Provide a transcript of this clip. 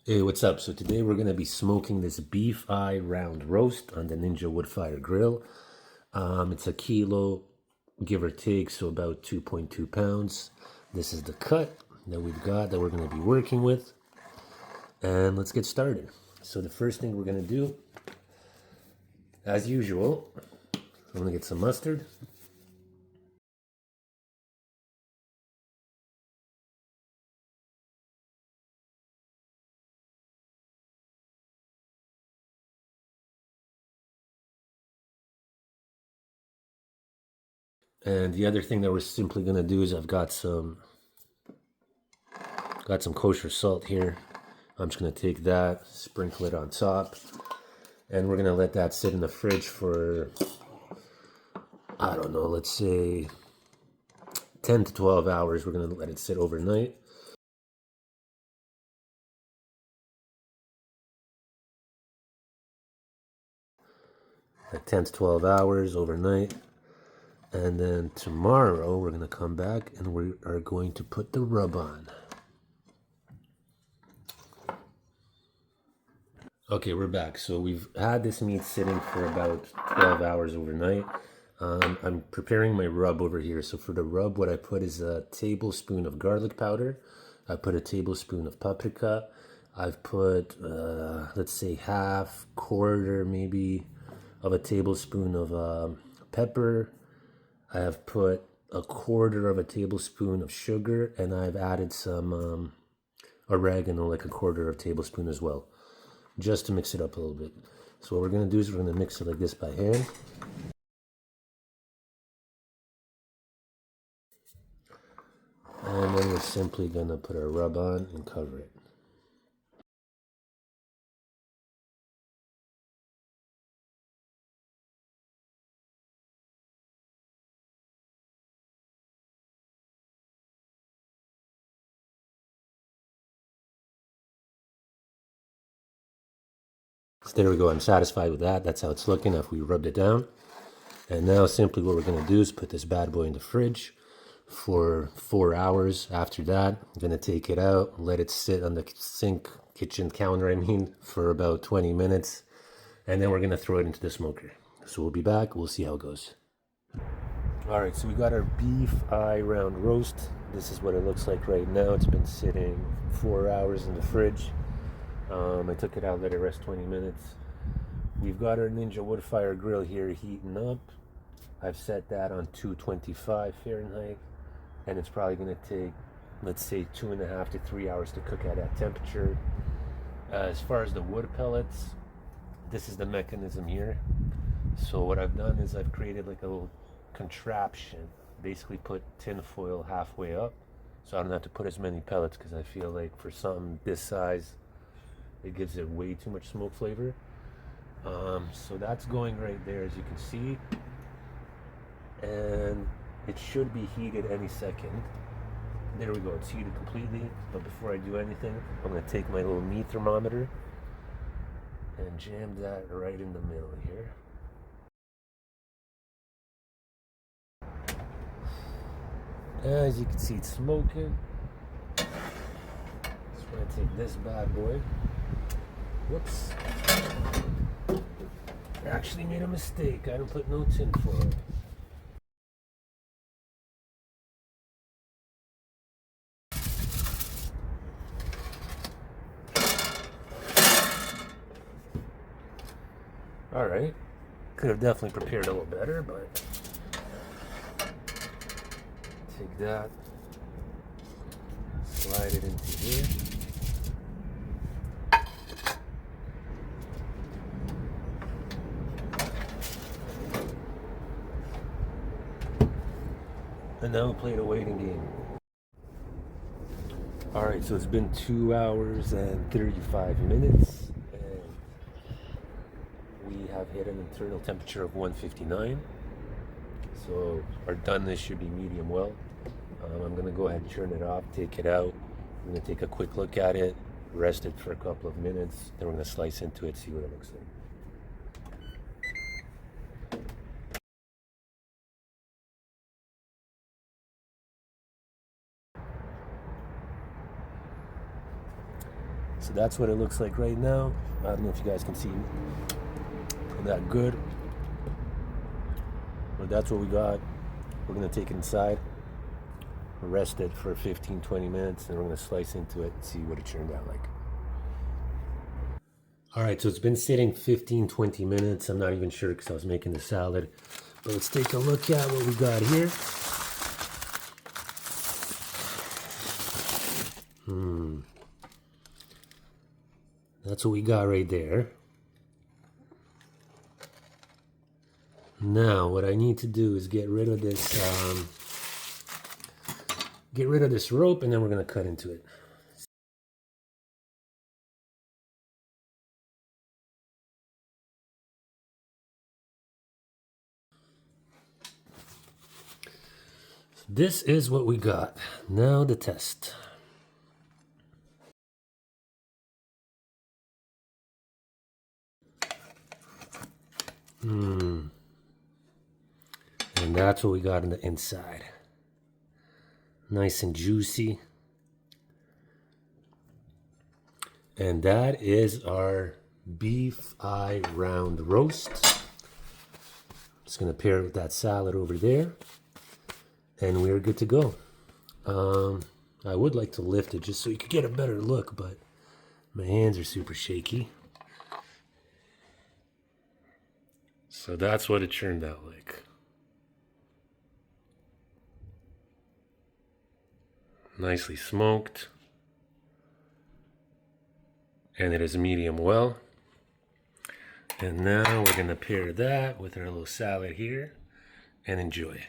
Hey, what's up? So today we're going to be smoking this beef eye round roast on the Ninja Woodfire grill. It's a kilo, give or take, so about 2.2 pounds. This is the cut that we've got that we're going to be working with. And let's get started. So the first thing we're going to do, as usual, I'm going to get some mustard. And the other thing that we're simply going to do is I've got some kosher salt here. I'm just going to take that, sprinkle it on top, and we're going to let that sit in the fridge for, I don't know, let's say 10 to 12 hours. We're going to let it sit overnight. Like 10 to 12 hours overnight. And then tomorrow we're going to come back and we are going to put the rub on. Okay, we're back. So we've had this meat sitting for about 12 hours overnight. I'm preparing my rub over here. So for the rub, what I put is a tablespoon of garlic powder. I put a tablespoon of paprika. I've put, let's say, half, quarter, maybe, of a tablespoon of pepper. I have put a quarter of a tablespoon of sugar, and I've added some oregano, like a quarter of a tablespoon as well, just to mix it up a little bit. So what we're going to do is we're going to mix it like this by hand. And then we're simply going to put our rub on and cover it. So there we go. I'm satisfied with that. That's how it's looking after we rubbed it down. And now simply what we're going to do is put this bad boy in the fridge for 4 hours. After that, I'm going to take it out, let it sit on the kitchen counter, for about 20 minutes. And then we're going to throw it into the smoker. So we'll be back. We'll see how it goes. All right, so we got our beef eye round roast. This is what it looks like right now. It's been sitting 4 hours in the fridge. I took it out, let it rest 20 minutes. We've got our Ninja Woodfire grill here heating up. I've set that on 225 Fahrenheit, and it's probably going to take, let's say, 2.5 to 3 hours to cook at that temperature. As far as the wood pellets, this is the mechanism here. So what I've done is I've created like a little contraption, basically put tin foil halfway up, so I don't have to put as many pellets, because I feel like for something this size, it gives it way too much smoke flavor. So that's going right there, as you can see, and it should be heated any second. There we go, it's heated completely. But before I do anything, I'm going to take my little meat thermometer and jam that right in the middle here. As you can see, it's smoking. So I'm going to take this bad boy. Whoops. I actually made a mistake. I didn't put no tin foil. Alright. Could have definitely prepared a little better, but take that, slide it into here. And now we'll play the waiting game. Alright, so it's been 2 hours and 35 minutes, and we have hit an internal temperature of 159. So our doneness should be medium well. I'm going to go ahead and turn it off, take it out. I'm going to take a quick look at it, rest it for a couple of minutes, then we're going to slice into it, see what it looks like. So that's what it looks like right now. I don't know if you guys can see that good, but that's what we got. We're gonna take it inside, rest it for 15-20 minutes, and we're gonna slice into it and see what it turned out like. All right, so it's been sitting 15-20 minutes. I'm not even sure because I was making the salad, but let's take a look at what we got here. That's what we got right there. Now, what I need to do is get rid of this rope, and then we're gonna cut into it. This is what we got. Now the test. And that's what we got on the inside. Nice and juicy. And that is our beef eye round roast. Just gonna pair it with that salad over there, and we're good to go. I would like to lift it just so you could get a better look, but my hands are super shaky. So that's what it turned out like. Nicely smoked. And it is medium well. And now we're gonna pair that with our little salad here and enjoy.